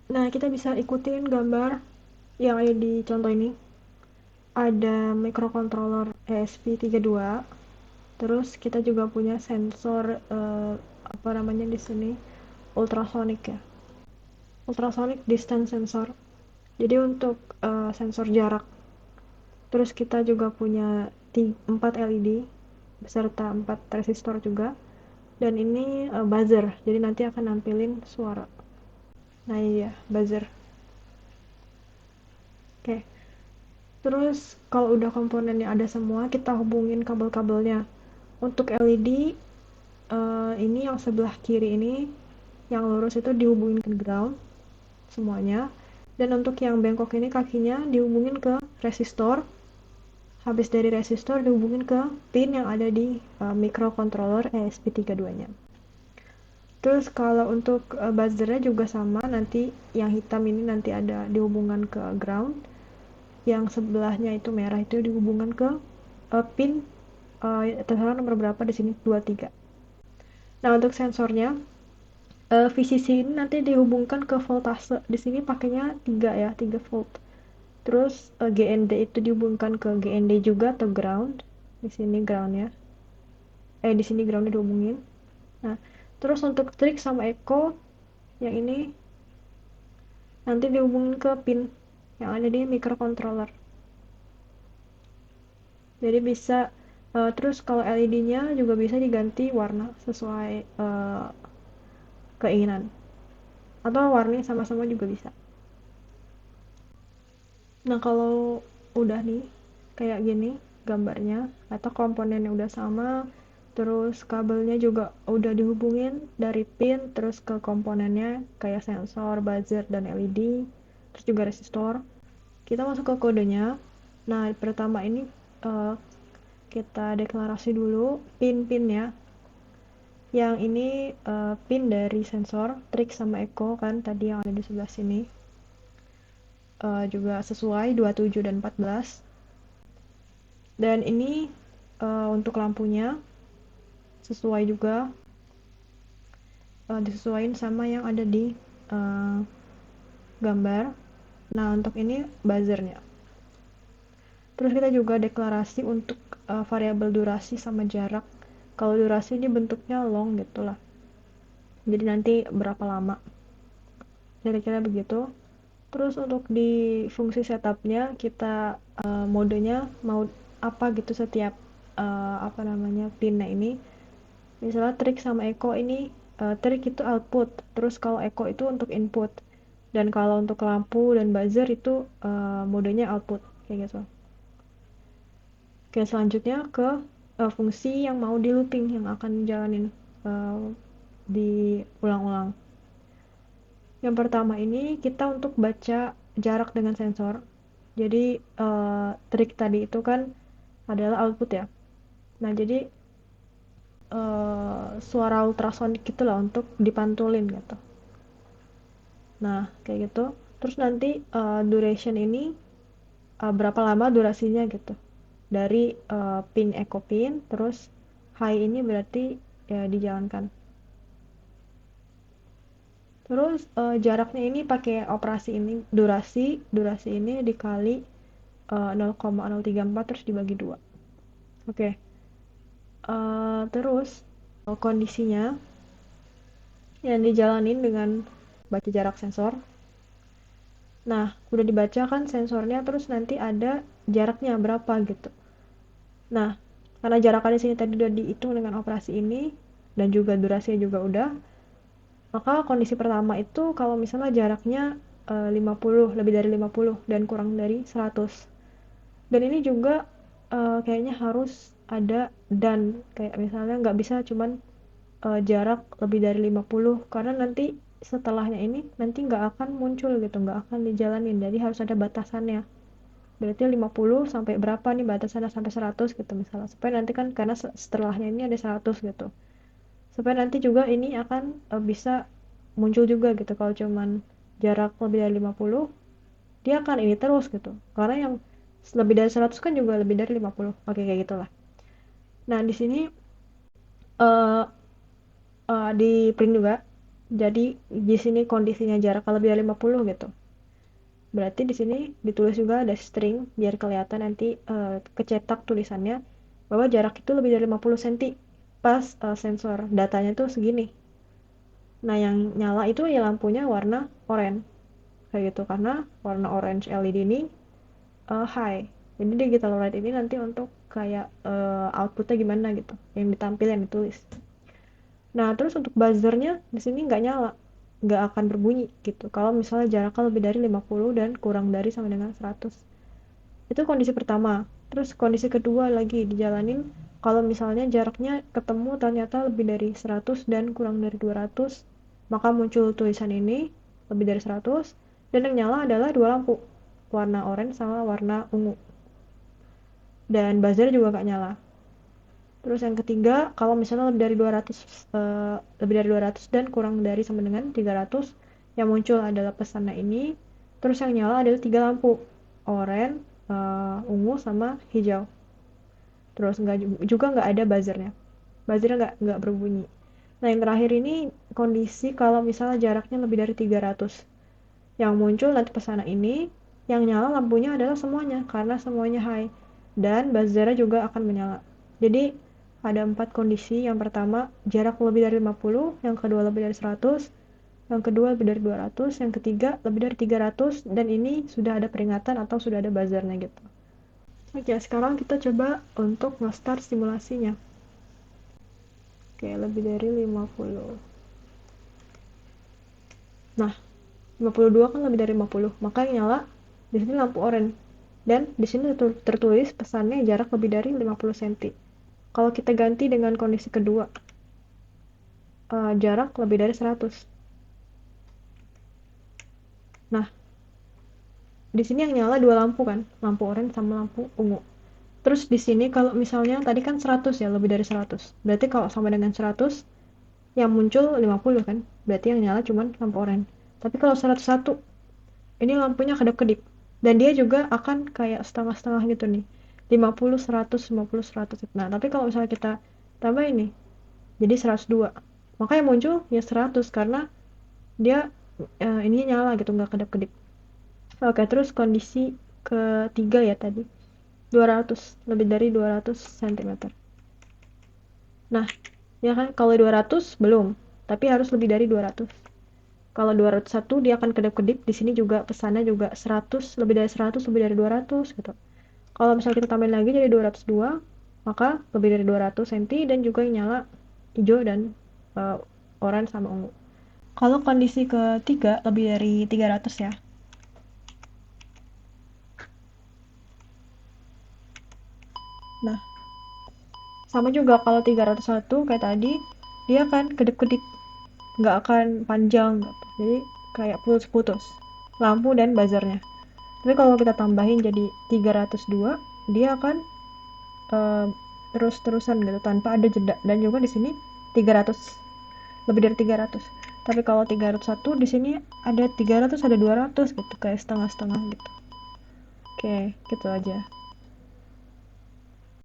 Nah, kita bisa ikutin gambar yang ada di contoh ini. Ada microcontroller ESP32. Terus kita juga punya sensor apa namanya di sini? Ultrasonic ya. Ultrasonic distance sensor. Jadi untuk sensor jarak. Terus kita juga punya 4 LED beserta 4 resistor juga. Dan ini buzzer. Jadi nanti akan nampilin suara. Nah, iya, buzzer. Oke. Terus kalau udah komponennya ada semua, kita hubungin kabel-kabelnya. Untuk LED ini yang sebelah kiri ini yang lurus itu dihubungin ke ground semuanya. Dan untuk yang bengkok ini kakinya dihubungin ke resistor. Habis dari resistor dihubungin ke pin yang ada di microcontroller ESP32-nya. Terus kalau untuk buzzernya juga sama, nanti yang hitam ini nanti ada dihubungkan ke ground, yang sebelahnya itu merah itu dihubungkan ke pin terserah nomor berapa di sini 23. Nah, untuk sensornya VCC ini nanti dihubungkan ke voltase. Di sini pakainya 3 ya, 3 volt. Terus GND itu dihubungkan ke GND juga atau ground. Di sini ground ya. Di sini groundnya dihubungin. Nah, terus untuk trik sama echo yang ini nanti dihubungin ke pin yang ada di microcontroller. Jadi bisa terus kalau LED-nya juga bisa diganti warna sesuai keinginan. Atau warnanya sama-sama juga bisa. Nah, kalau udah nih kayak gini gambarnya atau komponennya udah sama, terus kabelnya juga udah dihubungin dari pin terus ke komponennya kayak sensor, buzzer, dan LED, terus juga resistor. Kita masuk ke kodenya. Nah, pertama ini uh, kita deklarasi dulu pin-pinnya. Yang ini pin dari sensor, trik sama echo kan tadi yang ada di sebelah sini. Juga sesuai 27 dan 14. Dan ini untuk lampunya sesuai juga, disesuaikan sama yang ada di uh, gambar. Nah, untuk ini buzzernya. Terus kita juga deklarasi untuk variabel durasi sama jarak. Kalau durasi ini bentuknya long gitu lah. Jadi nanti berapa lama. Kira-kira begitu. Terus untuk di fungsi setupnya kita modenya mau apa gitu setiap apa namanya pinnya ini. Misalnya trik sama echo ini trik itu output, terus kalau echo itu untuk input. Dan kalau untuk lampu dan buzzer itu modenya output kayak gitu. Oke, selanjutnya ke fungsi yang mau di looping yang akan jalanin uh, diulang-ulang. Yang pertama ini kita untuk baca jarak dengan sensor. Jadi trik tadi itu kan adalah output ya. Nah, jadi suara ultrasonik gitu lah untuk dipantulin gitu. Nah, kayak gitu. Terus nanti duration ini berapa lama durasinya gitu. Dari pin echo pin, terus high ini berarti ya dijalankan. Terus jaraknya ini pakai operasi ini, durasi ini dikali 0,034 terus dibagi 2. Oke. Terus kondisinya yang dijalanin dengan baca jarak sensor. Nah, udah dibaca kan sensornya, terus nanti ada jaraknya berapa gitu. Nah, karena jaraknya di sini tadi udah dihitung dengan operasi ini dan juga durasinya juga udah, maka kondisi pertama itu kalau misalnya jaraknya 50, lebih dari 50 dan kurang dari 100. Dan ini juga kayaknya harus ada dan kayak misalnya nggak bisa cuman jarak lebih dari 50 karena nanti setelahnya ini nanti nggak akan muncul gitu, nggak akan dijalanin, jadi harus ada batasannya. Berarti 50 sampai berapa nih batasannya, sampai 100 gitu misalnya, supaya nanti kan karena setelahnya ini ada 100 gitu, supaya nanti juga ini akan bisa muncul juga gitu. Kalau cuman jarak lebih dari 50 dia akan ini terus gitu, karena yang lebih dari 100 kan juga lebih dari 50. Oke, kayak gitulah. Nah, di sini uh, di print juga. Jadi di sini kondisinya jarak lebih dari 50 gitu. Berarti di sini ditulis juga ada string biar kelihatan nanti kecetak tulisannya bahwa jarak itu lebih dari 50 cm pas sensor datanya tuh segini. Nah, yang nyala itu ya lampunya warna oranye kayak gitu karena warna orange LED ini high. Jadi digital light ini nanti untuk kayak outputnya gimana gitu, yang ditampilkan ditulis. Nah, terus untuk buzzernya di sini nggak nyala, nggak akan berbunyi gitu. Kalau misalnya jaraknya lebih dari 50 dan kurang dari sama dengan 100. Itu kondisi pertama. Terus kondisi kedua lagi dijalanin kalau misalnya jaraknya ketemu ternyata lebih dari 100 dan kurang dari 200, maka muncul tulisan ini lebih dari 100 dan yang nyala adalah dua lampu, warna oranye sama warna ungu. Dan buzzer juga nggak nyala. Terus yang ketiga, kalau misalnya lebih dari 200 dan kurang dari sama dengan 300, yang muncul adalah pesannya ini. Terus yang nyala adalah tiga lampu, oranye, ungu sama hijau. Terus nggak ada buzzernya. Buzzernya nggak berbunyi. Nah, yang terakhir ini kondisi kalau misalnya jaraknya lebih dari 300. Yang muncul nanti pesanan ini, yang nyala lampunya adalah semuanya karena semuanya high dan buzzernya juga akan menyala. Jadi ada 4 kondisi. Yang pertama jarak lebih dari 50, yang kedua lebih dari 100, yang kedua lebih dari 200, yang ketiga lebih dari 300 dan ini sudah ada peringatan atau sudah ada buzzernya gitu. Oke, sekarang kita coba untuk nge-start simulasinya. Oke, lebih dari 50. Nah, 52 kan lebih dari 50, maka yang nyala di sini lampu oranye. Dan di sini tertulis pesannya jarak lebih dari 50 cm. Kalau kita ganti dengan kondisi kedua, jarak lebih dari 100. Nah, di sini yang nyala dua lampu kan, lampu oranye sama lampu ungu. Terus di sini kalau misalnya tadi kan 100 ya, lebih dari 100. Berarti kalau sama dengan 100, yang muncul 50 kan. Berarti yang nyala cuma lampu oranye. Tapi kalau 101, ini lampunya kedap-kedip. Dan dia juga akan kayak setengah-setengah gitu nih. 50, 100, 50, 100. Nah, tapi kalau misalnya kita tambah ini, jadi 102. Maka yang muncul ya 100 karena dia ininya nyala gitu, nggak kedap-kedip. Oke, terus kondisi ketiga ya tadi. 200, lebih dari 200 cm. Nah, ya kan kalau 200 belum, tapi harus lebih dari 200. Kalau 201 dia akan kedap-kedip, di sini juga pesannya juga 100, lebih dari 100, lebih dari 200 gitu. Kalau misalnya kita tambahin lagi jadi 202, maka lebih dari 200 cm dan juga yang nyala hijau dan oranye sama ungu. Kalau kondisi ketiga lebih dari 300 ya. Nah, sama juga kalau 301 kayak tadi, dia akan kedip-kedip, nggak akan panjang gitu. Jadi kayak putus-putus lampu dan buzzernya. Tapi kalau kita tambahin jadi 302, dia akan uh, terus-terusan gitu tanpa ada jeda. Dan juga di sini 300, lebih dari 300. Tapi kalau 301 di sini ada 300, ada 200 gitu, kayak setengah-setengah gitu. Oke, gitu aja.